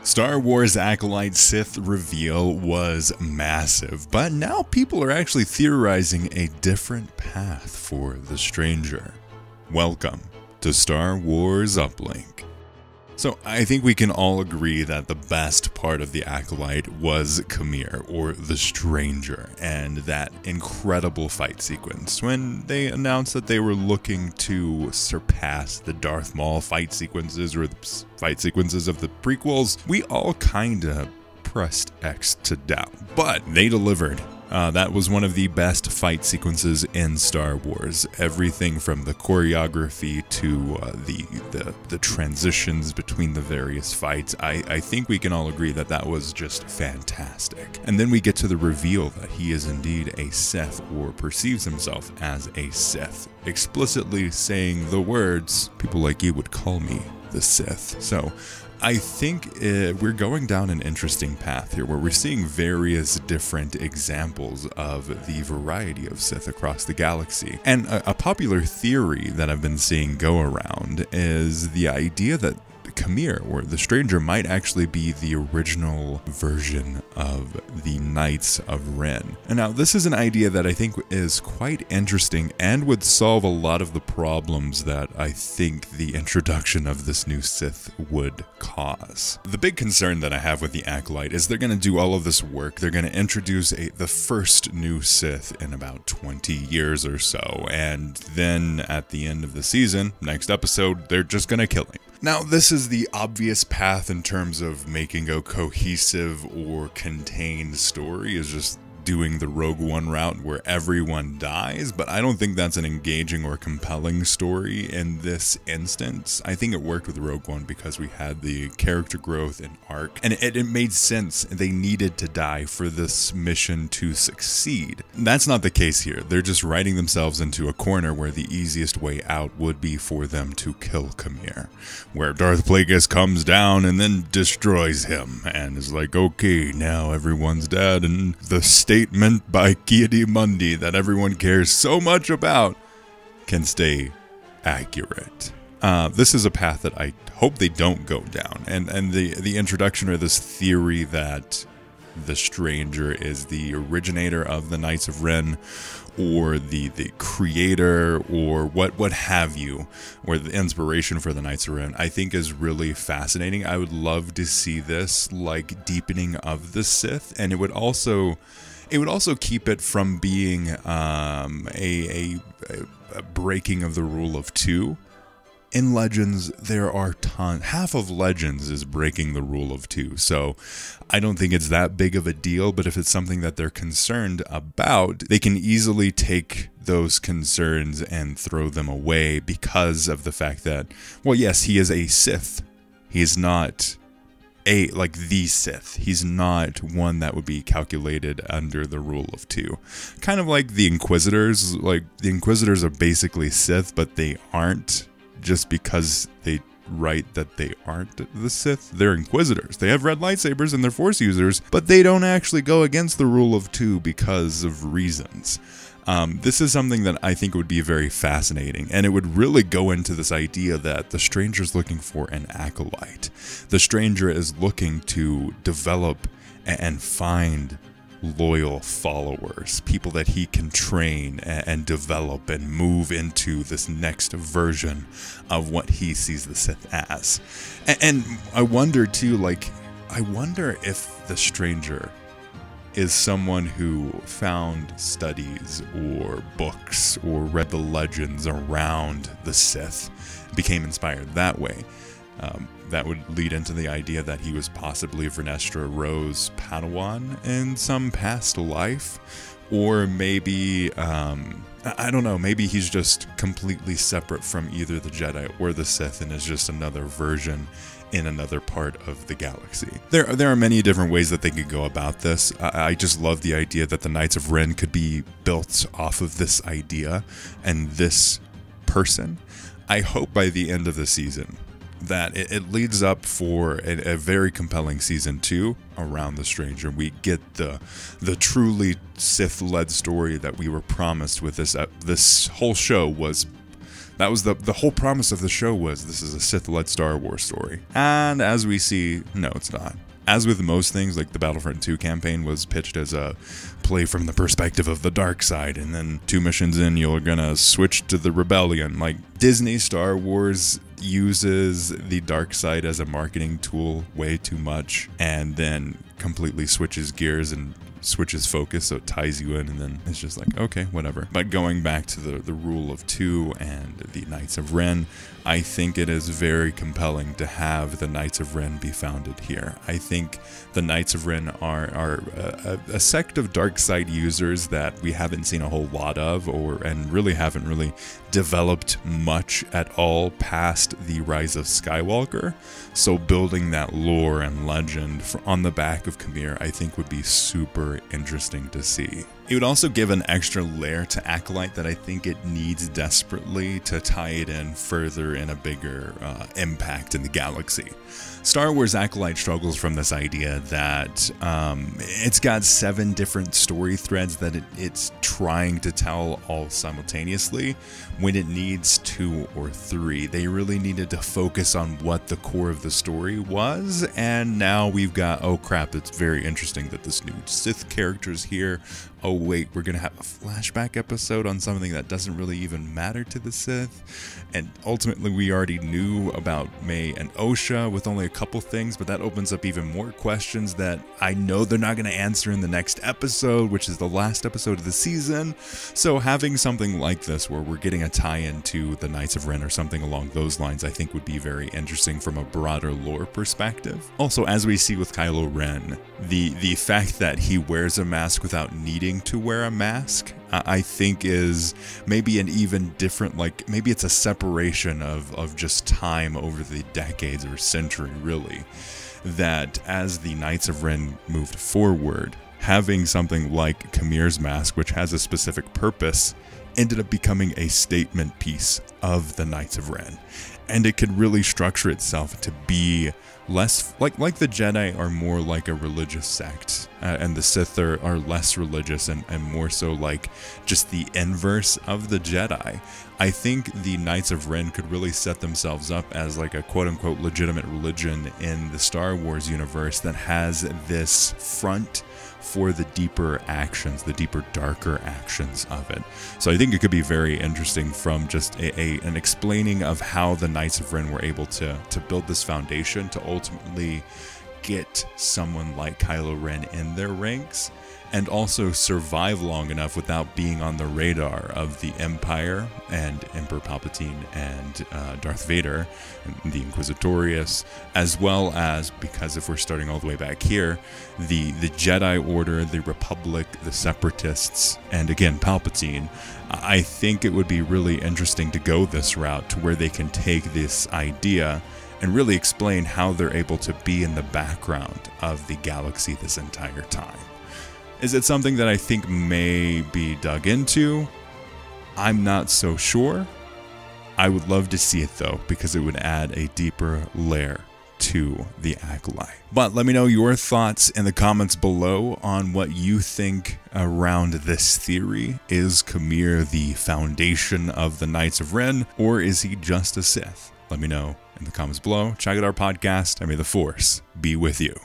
Star Wars Acolyte Sith reveal was massive, but now people are actually theorizing a different path for the Stranger. Welcome to Star Wars Uplink. So I think we can all agree that the best part of the Acolyte was Khmer, or the Stranger, and that incredible fight sequence when they announced that they were looking to surpass the Darth Maul fight sequences or the fight sequences of the prequels. We all kinda pressed X to doubt, but they delivered. That was one of the best fight sequences in Star Wars. Everything from the choreography to the transitions between the various fights. I think we can all agree that that was just fantastic. And then we get to the reveal that he is indeed a Sith, or perceives himself as a Sith, explicitly saying the words, "People like you would call me the Sith." So I think we're going down an interesting path here where we're seeing various different examples of the variety of Sith across the galaxy. And a popular theory that I've been seeing go around is the idea that Khmer, or the Stranger, might actually be the original version of the Knights of Ren. And now this is an idea that I think is quite interesting and would solve a lot of the problems that I think the introduction of this new Sith would cause. The big concern that I have with the Acolyte is they're going to do all of this work. They're going to introduce the first new Sith in about 20 years or so, and then at the end of the season, next episode, they're just going to kill him. Now, this is the obvious path in terms of making a cohesive or contained story, is just doing the Rogue One route where everyone dies, but I don't think that's an engaging or compelling story in this instance. I think it worked with Rogue One because we had the character growth and arc, and it made sense. They needed to die for this mission to succeed. That's not the case here. They're just writing themselves into a corner where the easiest way out would be for them to kill Khmer, where Darth Plagueis comes down and then destroys him and is like, okay, now everyone's dead, and the statement by Ki-Adi-Mundi that everyone cares so much about can stay accurate. This is a path that I hope they don't go down, and the introduction or this theory that the Stranger is the originator of the Knights of Ren, or the creator, or what have you, or the inspiration for the Knights of Ren, I think is really fascinating. I would love to see this like deepening of the Sith, and it would also keep it from being a breaking of the rule of two. In Legends, there are tons. Half of Legends is breaking the rule of two, so I don't think it's that big of a deal, but if it's something that they're concerned about, they can easily take those concerns and throw them away because of the fact that, well, yes, he is a Sith. He is not the Sith. He's not one that would be calculated under the rule of two. Kind of like the Inquisitors. Like, the Inquisitors are basically Sith, but they aren't just because they write that they aren't the Sith. They're Inquisitors. They have red lightsabers and they're Force users, but they don't actually go against the rule of two because of reasons. This is something that I think would be very fascinating, and it would really go into this idea that the Stranger's looking for an acolyte. The Stranger is looking to develop and find loyal followers, people that he can train and develop and move into this next version of what he sees the Sith as. And I wonder too, I wonder if the Stranger is someone who found studies or books or read the legends around the Sith, became inspired that way. That would lead into the idea that he was possibly Vernestra Rose Padawan in some past life, or maybe, I don't know, maybe he's just completely separate from either the Jedi or the Sith and is just another version in another part of the galaxy. There are many different ways that they could go about this. I just love the idea that the Knights of Ren could be built off of this idea and this person. I hope by the end of the season that it leads up for a very compelling season 2 around the Stranger. We get the truly Sith-led story that we were promised with this. This whole show was That was the whole promise of the show, was this is a Sith-led Star Wars story. And as we see, no, it's not. As with most things, like the Battlefront 2 campaign was pitched as a play from the perspective of the dark side, and then 2 missions in, you're gonna switch to the rebellion. Like, Disney Star Wars uses the dark side as a marketing tool way too much, and then completely switches gears and switches focus, so it ties you in, and then it's just like, okay, whatever. But going back to the rule of 2 and the Knights of Ren, I think it is very compelling to have the Knights of Ren be founded here. I think the Knights of Ren are a sect of dark side users that we haven't seen a whole lot of, and really haven't really developed much at all past the Rise of Skywalker. So building that lore and legend on the back of Khmer, I think would be super interesting to see. It would also give an extra layer to Acolyte that I think it needs desperately to tie it in further in a bigger impact in the galaxy. Star Wars Acolyte struggles from this idea that it's got 7 different story threads that it's trying to tell all simultaneously when it needs 2 or 3. They really needed to focus on what the core of the story was, and now we've got, oh crap, it's very interesting that this new Sith character's here. Oh wait, we're gonna have a flashback episode on something that doesn't really even matter to the Sith. And ultimately we already knew about May and Osha with only a couple things, but that opens up even more questions that I know they're not gonna answer in the next episode, which is the last episode of the season. So having something like this where we're getting a tie-in to the Knights of Ren or something along those lines, I think would be very interesting from a broader lore perspective. Also, as we see with Kylo Ren, the fact that he wears a mask without needing to wear a mask, I think is maybe an even different, like maybe it's a separation of just time over the decades or century really, that as the Knights of Ren moved forward, having something like Khmer's mask, which has a specific purpose, ended up becoming a statement piece of the Knights of Ren. And it could really structure itself to be less like the Jedi are more like a religious sect, and the Sith are less religious and more so like just the inverse of the Jedi. I think the Knights of Ren could really set themselves up as like a quote-unquote legitimate religion in the Star Wars universe that has this front for the deeper actions, the deeper, darker actions of it. So I think it could be very interesting from just an explaining of how the Knights of Ren were able to build this foundation to ultimately get someone like Kylo Ren in their ranks, and also survive long enough without being on the radar of the Empire and Emperor Palpatine and Darth Vader and the Inquisitorius, as well as, because if we're starting all the way back here, the Jedi Order, the Republic, the Separatists, and again Palpatine. I think it would be really interesting to go this route to where they can take this idea and really explain how they're able to be in the background of the galaxy this entire time. Is it something that I think may be dug into? I'm not so sure. I would love to see it though, because it would add a deeper layer to the Acolyte. But let me know your thoughts in the comments below on what you think around this theory. Is Khmer the foundation of the Knights of Ren, or is he just a Sith? Let me know in the comments below. Check out our podcast, and may the Force be with you.